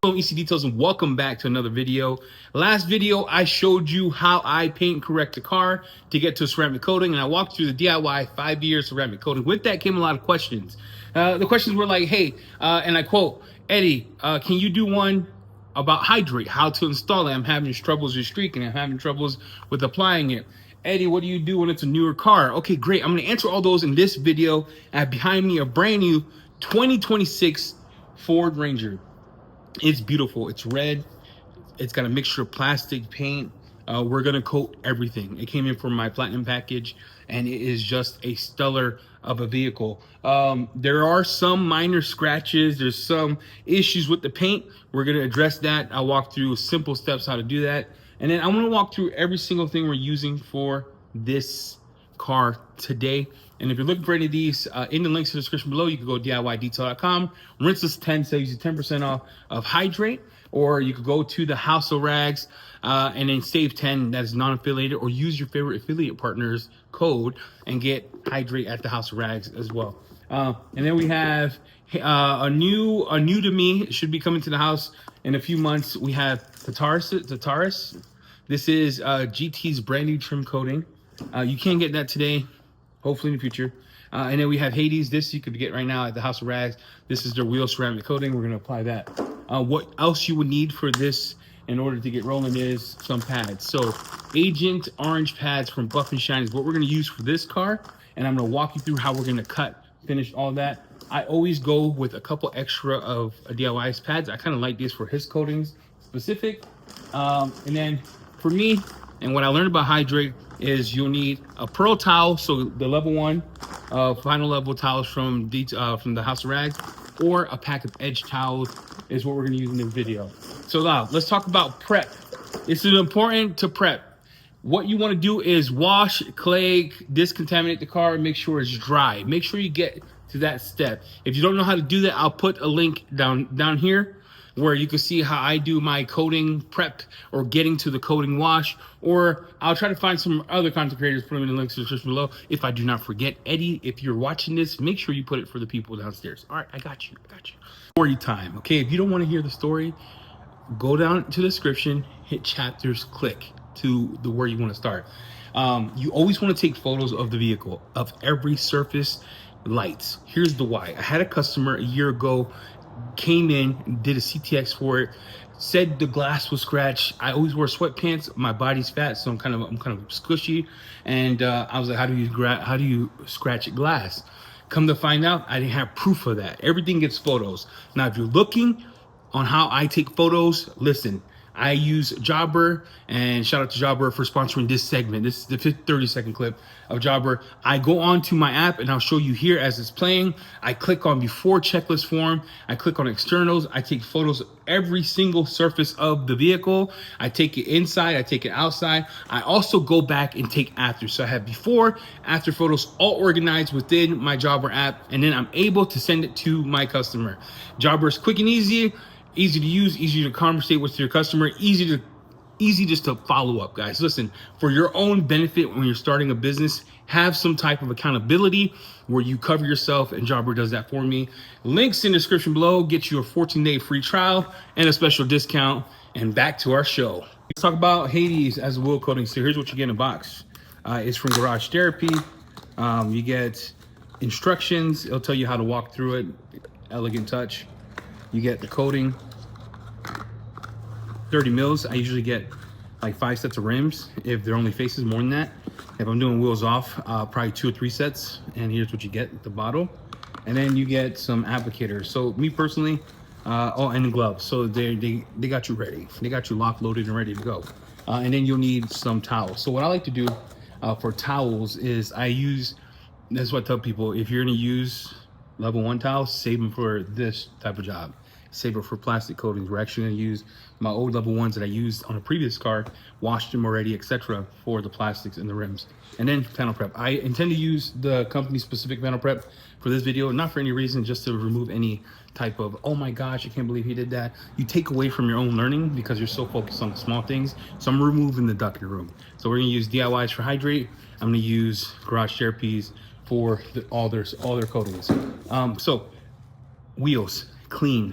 Hello EC Details and welcome back to another video. Last video I showed you how I paint and correct a car to get to a ceramic coating, and I walked through the DIY 5-year ceramic coating. With that came a lot of questions. The questions were like, hey, and I quote, Eddie, can you do one about hydrate, how to install it? I'm having troubles with streaking, I'm having troubles with applying it. Eddie, what do you do when it's a newer car? Okay, great. I'm going to answer all those in this video. I have behind me a brand new 2026 Ford Ranger. It's beautiful. It's red. It's got a mixture of plastic paint. We're gonna coat everything. It came in from my platinum package, and it is just a stellar of a vehicle. There are some minor scratches. There's some issues with the paint. We're gonna address that. I'll walk through simple steps how to do that, and then I'm gonna walk through every single thing we're using for this car today. And if you're looking for any of these, in the links in the description below, you can go DIYDetail.com. Rinseless 10 saves you 10% off of Hydrate, or you could go to the House of Rags and then save 10 that is non-affiliated, or use your favorite affiliate partner's code and get Hydrate at the House of Rags as well. And then we have a new to me. It should be coming to the house in a few months. We have Tataris. This is GT's brand new trim coating. You can get that today, hopefully in the future. And then we have Hades. This you could get right now at the House of Rags. This is their wheel ceramic coating. We're going to apply that. What else you would need for this in order to get rolling is some pads. So Agent Orange pads from Buff and Shine is what we're going to use for this car. And I'm going to walk you through how we're going to cut, finish all that. I always go with a couple extra of DIY's pads. I kind of like this for his coatings specific. And then for me, and what I learned about Hydrate is you'll need a pearl towel, so the level 1 final level towels from the House of Rags, or a pack of edge towels is what we're going to use in this video. So now let's talk about prep. This is important to prep. What you want to do is wash, clay, discontaminate the car, and make sure it's dry. Make sure you get to that step. If you don't know how to do that, I'll put a link down here where you can see how I do my coating prep or getting to the coating wash, or I'll try to find some other content creators, put them in the links in the description below. If I do not forget, Eddie, if you're watching this, make sure you put it for the people downstairs. All right, I got you. Story time, okay? If you don't want to hear the story, go down to the description, hit chapters, click to the where you want to start. You always want to take photos of the vehicle, of every surface, lights. Here's the why. I had a customer a year ago, came in, did a CTX for it, said the glass was scratched. I always wear sweatpants. My body's fat, so I'm kind of squishy. And I was like, how do you scratch glass? Come to find out, I didn't have proof of that. Everything gets photos. Now, if you're looking on how I take photos, listen, I use Jobber, and shout out to Jobber for sponsoring this segment. This is the 30-second clip of Jobber. I go on to my app, and I'll show you here as it's playing. I click on before checklist form. I click on externals. I take photos of every single surface of the vehicle. I take it inside. I take it outside. I also go back and take after. So I have before, after photos all organized within my Jobber app, and then I'm able to send it to my customer. Jobber is quick and easy to use, easy to conversate with your customer, easy just to follow up, guys. Listen, for your own benefit when you're starting a business, have some type of accountability where you cover yourself, and Jobber does that for me. Links in the description below, get you a 14-day free trial and a special discount. And back to our show. Let's talk about Hades as a wheel coating. So here's what you get in a box. It's from Garage Therapy. You get instructions. It'll tell you how to walk through it. Elegant touch. You get the coating, 30 mils. I usually get like 5 sets of rims. If they're only faces, more than that. If I'm doing wheels off, probably 2 or 3 sets. And here's what you get, the bottle. And then you get some applicators. So me personally, and gloves. So they got you ready. They got you locked, loaded, and ready to go. And then you'll need some towels. So what I like to do for towels is that's what I tell people, if you're gonna use level 1 towels, save them for this type of job. Save it for plastic coatings. We're actually going to use my old level 1s that I used on a previous car, washed them already, etc., for the plastics and the rims. And then panel prep. I intend to use the company specific panel prep for this video, not for any reason, just to remove any type of, oh my gosh, I can't believe he did that. You take away from your own learning because you're so focused on the small things. So I'm removing the duck in your room. So we're going to use DIYs for Hydrate. I'm going to use Garage Therapies for all their coatings. So wheels clean.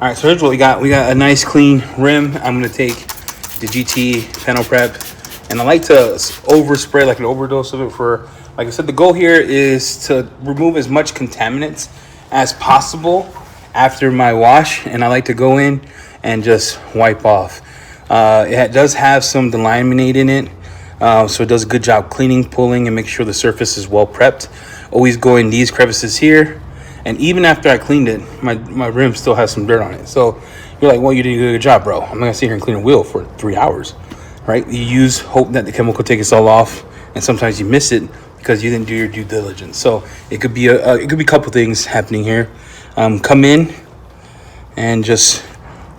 All right, so here's what we got. We got a nice clean rim. I'm gonna take the GT panel prep, and I like to overspray, like an overdose of it for, like I said, the goal here is to remove as much contaminants as possible after my wash. And I like to go in and just wipe off. It does have some delaminate in it, so it does a good job cleaning, pulling, and make sure the surface is well prepped. Always go in these crevices here. And even after I cleaned it, my rim still has some dirt on it. So you're like, well, you did a good job, bro. I'm not gonna sit here and clean a wheel for 3 hours, right? You hope that the chemical takes all off, and sometimes you miss it because you didn't do your due diligence. So it could be a couple things happening here. Come in and just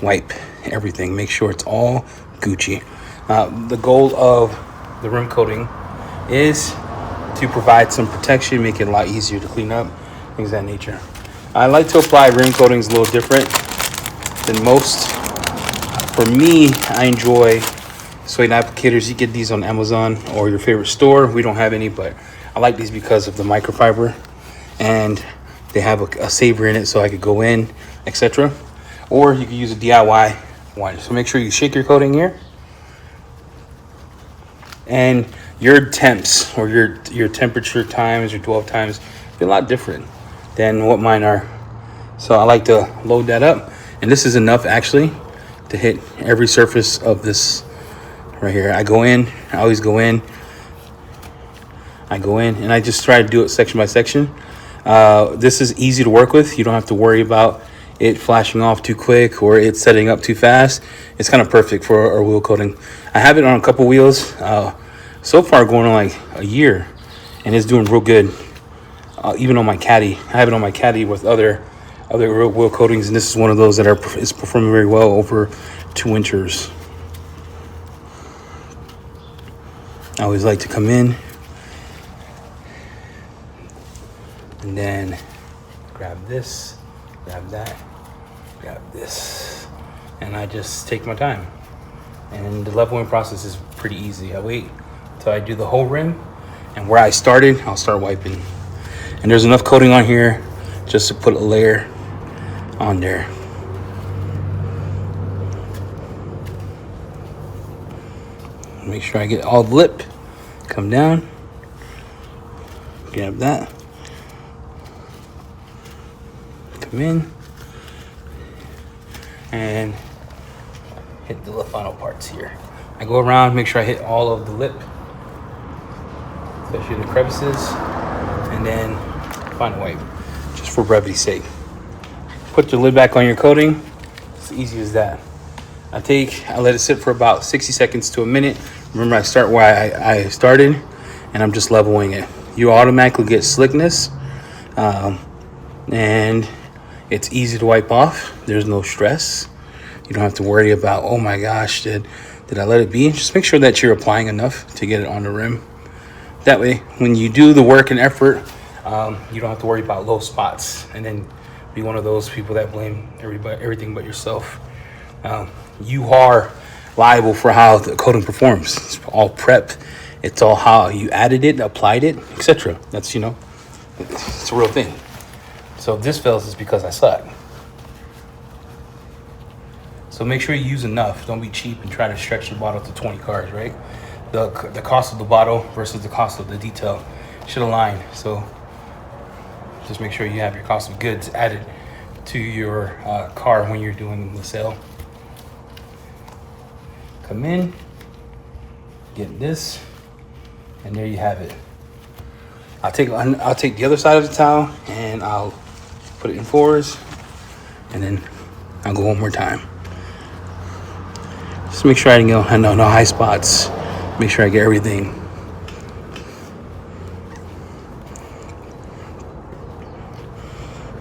wipe everything. Make sure it's all Gucci. The goal of the rim coating is to provide some protection, make it a lot easier to clean up, things of that nature. I like to apply rim coatings a little different than most. For me, I enjoy suede applicators. You get these on Amazon or your favorite store. We don't have any, but I like these because of the microfiber, and they have a saver in it, so I could go in, etc. Or you can use a DIY one. So make sure you shake your coating here, and your temps or your temperature times, your dwell times, be a lot different than what mine are. So I like to load that up, and this is enough actually to hit every surface of this right here. I always go in, and I just try to do it section by section. This is easy to work with. You don't have to worry about it flashing off too quick or it setting up too fast. It's kind of perfect for our wheel coating. I have it on a couple wheels, so far going on like a year, and it's doing real good. Even on my caddy, I have it on my caddy with other wheel coatings, and this is one of those that is performing very well over 2 winters. I always like to come in and then grab this, grab that, grab this, and I just take my time. And the leveling process is pretty easy. I wait until I do the whole rim, and where I started, I'll start wiping. And there's enough coating on here just to put a layer on there. Make sure I get all the lip. Come down, grab that, come in, and hit the final parts here. I go around, make sure I hit all of the lip, especially the crevices, and then final wipe, just for brevity's sake. Put your lid back on your coating. It's easy as that. I let it sit for about 60 seconds to a minute. Remember, I start where I started, and I'm just leveling it. You automatically get slickness, and it's easy to wipe off. There's no stress. You don't have to worry about, oh my gosh, did I let it be? Just make sure that you're applying enough to get it on the rim. That way, when you do the work and effort, you don't have to worry about low spots and then be one of those people that blame everything but yourself. You are liable for how the coating performs. It's all prep. It's all how you added it, applied it, etc. That's, it's a real thing. So if this fails, it's because I suck. So make sure you use enough. Don't be cheap and try to stretch your bottle to 20 cars, right? the cost of the bottle versus the cost of the detail should align. So just make sure you have your cost of goods added to your car when you're doing the sale. Come in, get this, and there you have it. I'll take the other side of the towel and I'll put it in fours, and then I'll go one more time. Just make sure I didn't go no high spots. Make sure I get everything.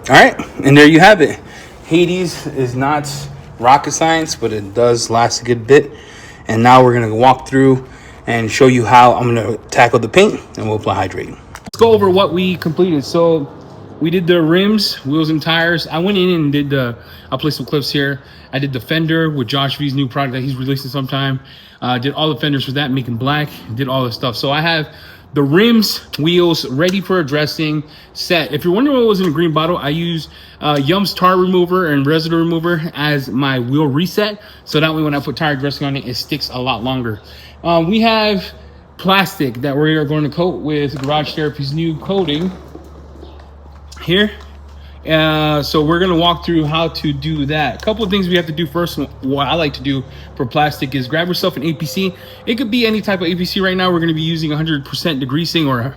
All right, and there you have it. Hades is not rocket science, but it does last a good bit. And now we're gonna walk through and show you how I'm gonna tackle the paint, and we'll apply hydrate. Let's go over what we completed. So we did the rims, wheels, and tires. I went in and did I'll place some clips here. I did the fender with Josh V's new product that he's releasing sometime. Did all the fenders for that, making black, did all this stuff. So I have the rims, wheels ready for addressing, set. If you're wondering what was in the green bottle, I use Yum's tar remover and residue remover as my wheel reset. So that way when I put tire dressing on it, it sticks a lot longer. We have plastic that we are going to coat with Garage Therapy's new coating here. So we're gonna walk through how to do that. A couple of things we have to do first. What I like to do for plastic is grab yourself an APC. It could be any type of APC. Right now we're gonna be using 100% degreasing, or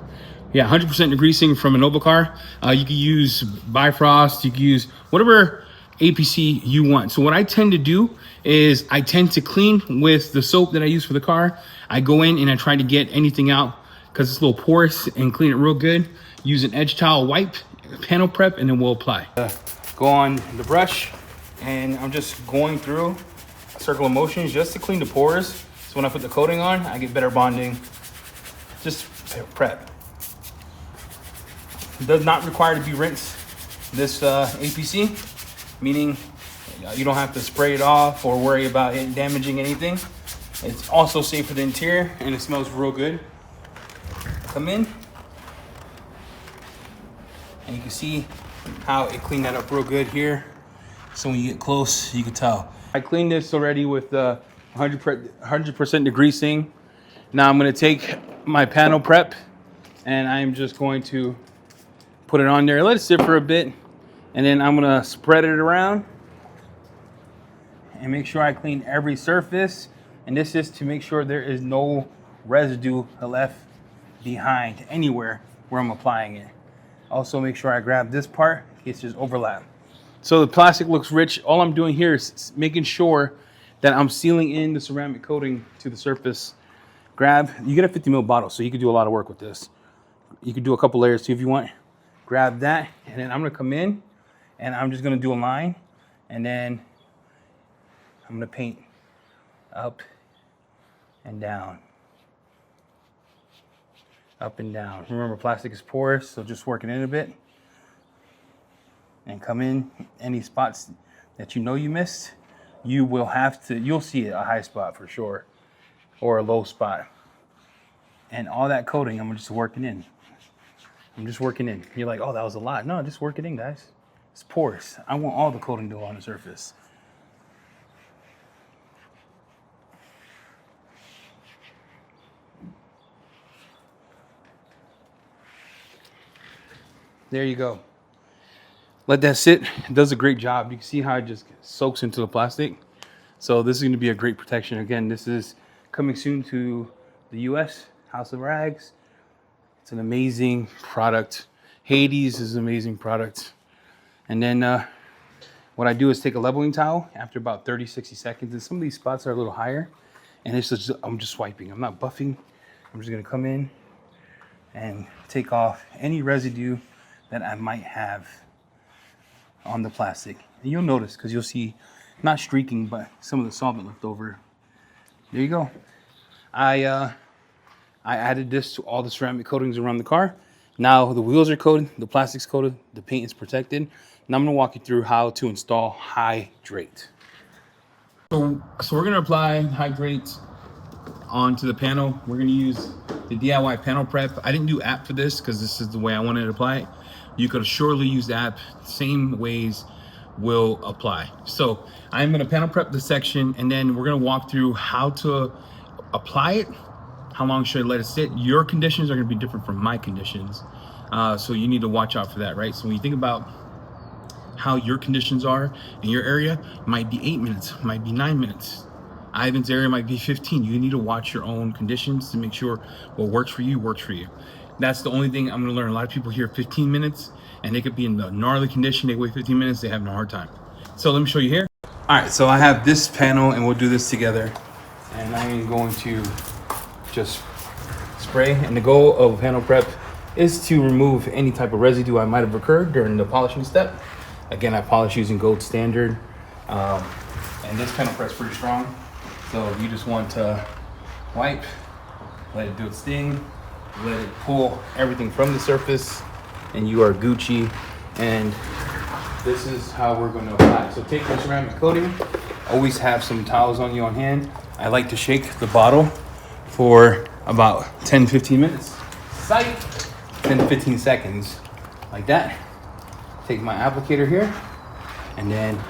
100% degreasing from a Nova car. You could use Bifrost, you could use whatever APC you want. So what I tend to do is I tend to clean with the soap that I use for the car. I go in and I try to get anything out because it's a little porous, and clean it real good. Use an edge towel wipe, panel prep, and then we'll apply. Go on the brush, and I'm just going through a circle of motions just to clean the pores. So when I put the coating on, I get better bonding. Just prep. It does not require to be rinsed, this APC, meaning you don't have to spray it off or worry about it damaging anything. It's also safe for the interior, and it smells real good. Come in, and you can see how it cleaned that up real good here. So when you get close, you can tell. I cleaned this already with 100% degreasing. Now I'm gonna take my panel prep, and I'm just going to put it on there, let it sit for a bit, and then I'm gonna spread it around and make sure I clean every surface. And this is to make sure there is no residue left behind anywhere where I'm applying it. Also make sure I grab this part in case there's overlap. So the plastic looks rich. All I'm doing here is making sure that I'm sealing in the ceramic coating to the surface. You get a 50 ml bottle, so you can do a lot of work with this. You could do a couple layers too if you want. Grab that, and then I'm gonna come in and I'm just gonna do a line, and then I'm gonna paint up and down. Up and down. Remember, plastic is porous, so just work it in a bit. And come in any spots that you know you missed. You'll see a high spot for sure, or a low spot. And all that coating, I'm just working in. I'm just working in. You're like, oh, that was a lot. No, just work it in, guys. It's porous. I want all the coating to go on the surface. There you go. Let that sit. It does a great job. You can see how it just soaks into the plastic. So this is going to be a great protection. Again, this is coming soon to the US, House of Rags. It's an amazing product. Hades is an amazing product. And then what I do is take a leveling towel after about 30, 60 seconds. And some of these spots are a little higher. And I'm just wiping. I'm not buffing. I'm just going to come in and take off any residue that I might have on the plastic. And you'll notice, because you'll see not streaking, but some of the solvent left over. There you go. I added this to all the ceramic coatings around the car. Now the wheels are coated, the plastic's coated, the paint is protected. Now I'm gonna walk you through how to install hydrate. So we're gonna apply hydrate onto the panel. We're gonna use the DIY panel prep. I didn't do app for this because this is the way I wanted to apply it. You could surely use the app. Same ways will apply. So I'm gonna panel prep the section, and then we're gonna walk through how to apply it how long should I let it sit? Your conditions are going to be different from my conditions. So you need to watch out for that, right? So when you think about how your conditions are in your area, might be 8 minutes, might be 9 minutes. Ivan's area might be 15. You need to watch your own conditions to make sure what works for you works for you. That's the only thing I'm going to learn. A lot of people hear 15 minutes and they could be in the gnarly condition. They wait 15 minutes, they have no hard time. So let me show you here. All right, so I have this panel and we'll do this together. And I'm going to just spray. And the goal of panel prep is to remove any type of residue I might have occurred during the polishing step. Again, I polish using gold standard. And this panel prep is pretty strong. So you just want to wipe, let it do its thing, let it pull everything from the surface, and you are Gucci. And this is how we're going to apply. So take your ceramic coating, always have some towels on you on hand. I like to shake the bottle for about 10-15 minutes. Sight, 10-15 seconds, like that. Take my applicator here, and then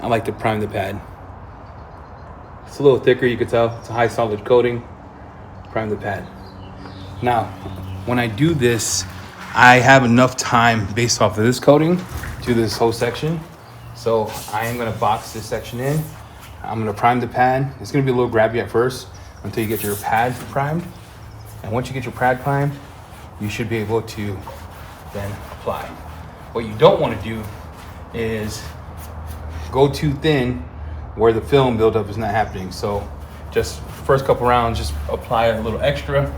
I like to prime the pad. It's a little thicker, you can tell. It's a high solid coating. Prime the pad. Now, when I do this, I have enough time based off of this coating to this whole section. So I am gonna box this section in. I'm gonna prime the pad. It's gonna be a little grabby at first until you get your pad primed. And once you get your pad primed, you should be able to then apply. What you don't wanna do is go too thin where the film buildup is not happening. So just first couple rounds, just apply a little extra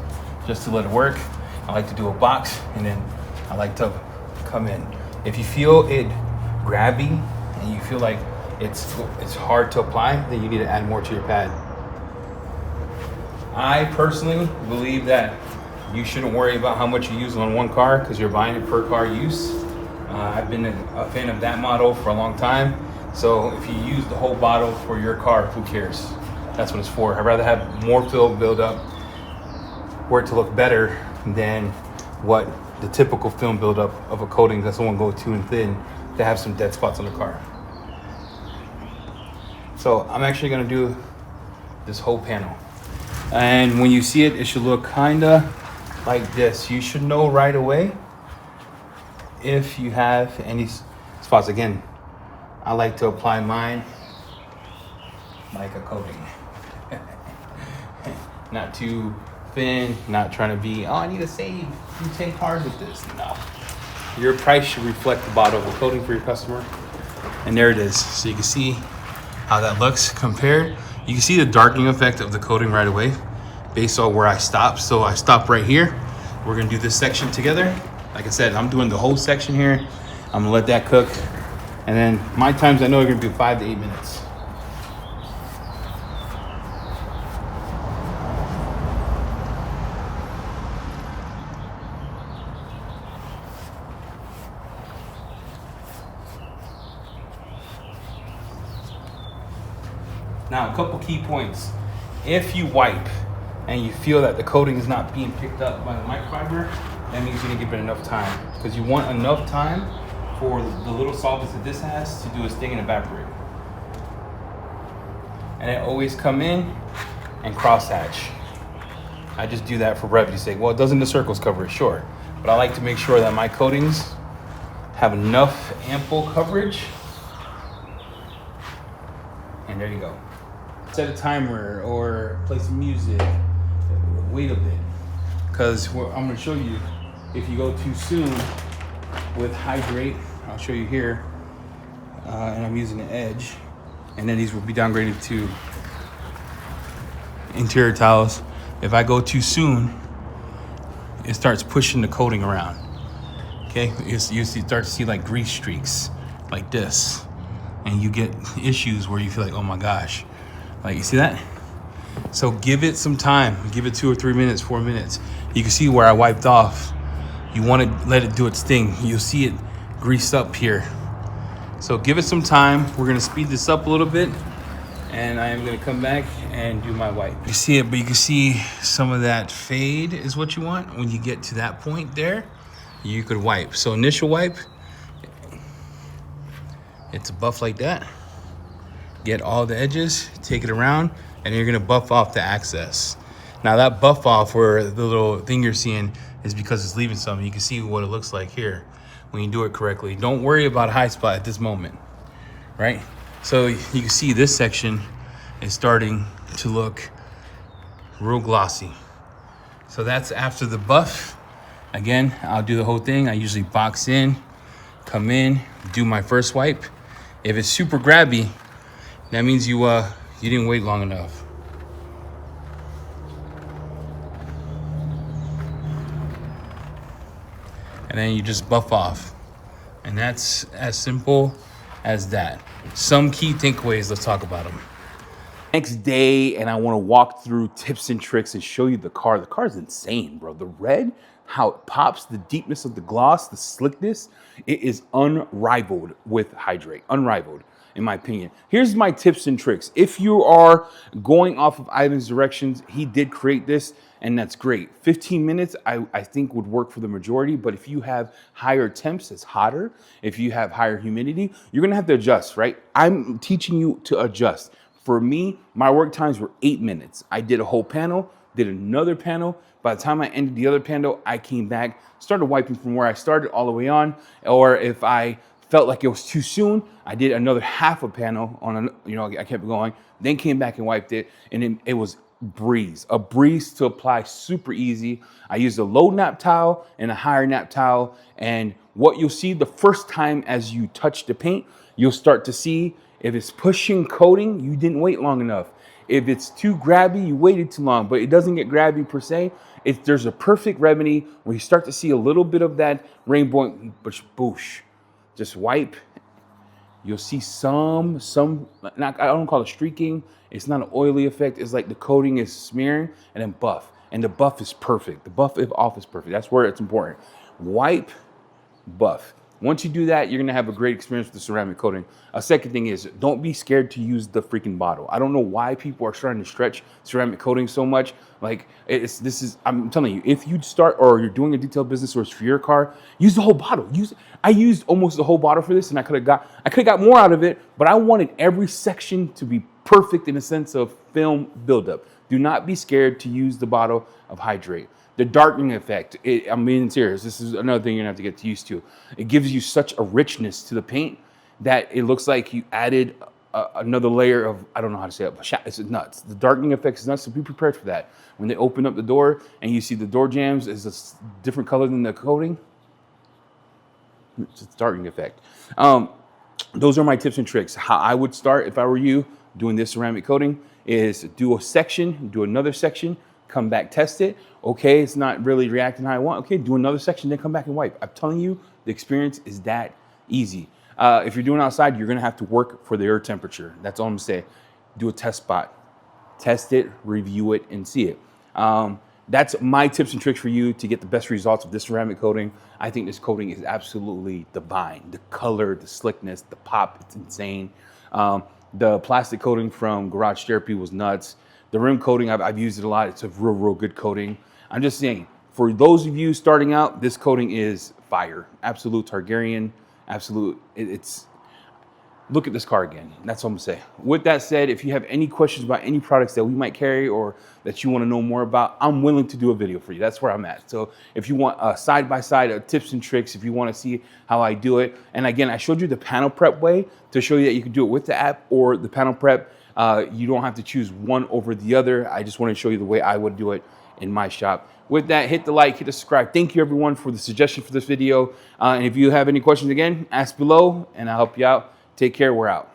just to let it work. I like to do a box, and then I like to come in. If you feel it grabby and you feel like it's hard to apply, then you need to add more to your pad. I personally believe that you shouldn't worry about how much you use on one car because you're buying it per car use. I've been a fan of that model for a long time. So if you use the whole bottle for your car, who cares? That's what it's for. I'd rather have more film build up for it to look better than what the typical film buildup of a coating that someone go too thin to have some dead spots on the car. So I'm actually gonna do this whole panel. And when you see it, it should look kinda like this. You should know right away if you have any spots. Again, I like to apply mine like a coating. Not too thin, not trying to be, oh, I need to save you 10 cars with this. No. Your price should reflect the bottle of coating for your customer. And there it is. So you can see how that looks compared. You can see the darkening effect of the coating right away based on where I stop. So I stop right here. We're gonna do this section together. Like I said, I'm doing the whole section here. I'm gonna let that cook. And then my times I know are gonna be 5 to 8 minutes. Now, a couple key points. If you wipe and you feel that the coating is not being picked up by the microfiber, that means you didn't give it enough time. Because you want enough time for the little solvents that this has to do its thing and evaporate. And I always come in and cross hatch. I just do that for brevity's sake. Well, doesn't the circles cover it? Sure. But I like to make sure that my coatings have enough ample coverage. And there you go. Set a timer or play some music. Wait a bit. Because I'm going to show you, if you go too soon with hydrate, I'll show you here, and I'm using the edge, and then these will be downgraded to interior towels. If I go too soon, it starts pushing the coating around. Okay, you start to see like grease streaks like this, and you get issues where you feel like, oh my gosh, like you see that? So give it some time, give it 2 or 3 minutes, 4 minutes. You can see where I wiped off. You want to let it do its thing. You'll see it grease up here. So give it some time. We're gonna speed this up a little bit, and I am gonna come back and do my wipe. You see it, but you can see some of that fade is what you want. When you get to that point there, you could wipe. So initial wipe, it's a buff like that. Get all the edges, take it around, and you're gonna buff off the excess. Now that buff off where the little thing you're seeing is because it's leaving something. You can see what it looks like here when you do it correctly. Don't worry about high spot at this moment, right? So you can see this section is starting to look real glossy. So that's after the buff. Again, I'll do the whole thing. I usually box in, come in, do my first wipe. If it's super grabby, that means you didn't wait long enough. And then you just buff off. And that's as simple as that. Some key takeaways, let's talk about them. Next day, and I want to walk through tips and tricks and show you the car. The car is insane, bro. The red, how it pops, the deepness of the gloss, the slickness, it is unrivaled with Hydrate. Unrivaled, in my opinion. Here's my tips and tricks. If you are going off of Ivan's directions, he did create this, and that's great. 15 minutes, I think would work for the majority, but if you have higher temps, it's hotter. If you have higher humidity, you're gonna have to adjust, right? I'm teaching you to adjust. For me, my work times were 8 minutes. I did a whole panel, did another panel. By the time I ended the other panel, I came back, started wiping from where I started all the way on. Or if I felt like it was too soon, I did another half a panel on, I kept going, then came back and wiped it. And it was a breeze to apply, super easy. I used a low nap towel and a higher nap towel. And what you'll see the first time as you touch the paint, you'll start to see if it's pushing coating, you didn't wait long enough. If it's too grabby, you waited too long, but it doesn't get grabby per se. There's a perfect remedy where you start to see a little bit of that rainbow, boosh. Just wipe. You'll see some, I don't call it streaking. It's not an oily effect. It's like the coating is smearing and then buff. And the buff is perfect. The buff if off is perfect. That's where it's important. Wipe, buff. Once you do that, you're gonna have a great experience with the ceramic coating. A second thing is, don't be scared to use the freaking bottle. I don't know why people are starting to stretch ceramic coating so much. Like I'm telling you, if you start or you're doing a detail business or it's for your car, use the whole bottle. I used almost the whole bottle for this, and I could have got more out of it, but I wanted every section to be perfect in the sense of film buildup. Do not be scared to use the bottle of Hydrate. The darkening effect, I'm being serious. This is another thing you're gonna have to get used to. It gives you such a richness to the paint that it looks like you added another layer of, I don't know how to say it, but it's nuts. The darkening effect is nuts, so be prepared for that. When they open up the door and you see the door jambs is a different color than the coating, it's a darkening effect. Those are my tips and tricks. How I would start if I were you doing this ceramic coating is do a section, do another section, come back, test it. Okay, it's not really reacting how I want. Okay, do another section, then come back and wipe. I'm telling you, the experience is that easy. If you're doing outside, you're gonna have to work for the air temperature. That's all I'm gonna say. Do a test spot. Test it, review it, and see it. That's my tips and tricks for you to get the best results of this ceramic coating. I think this coating is absolutely divine. The color, the slickness, the pop, it's insane. The plastic coating from Garage Therapy was nuts. The rim coating, I've used it a lot. It's a real good coating. I'm just saying, for those of you starting out, this coating is fire. Absolute Targaryen, absolute, look at this car again. That's what I'm gonna say. With that said, if you have any questions about any products that we might carry or that you wanna know more about, I'm willing to do a video for you. That's where I'm at. So if you want a side-by-side of tips and tricks, if you wanna see how I do it, and again, I showed you the panel prep way to show you that you can do it with the app or the panel prep. You don't have to choose one over the other. I just wanna show you the way I would do it in my shop. With that, hit the like, hit the subscribe. Thank you everyone for the suggestion for this video. And if you have any questions again, ask below and I'll help you out. Take care, we're out.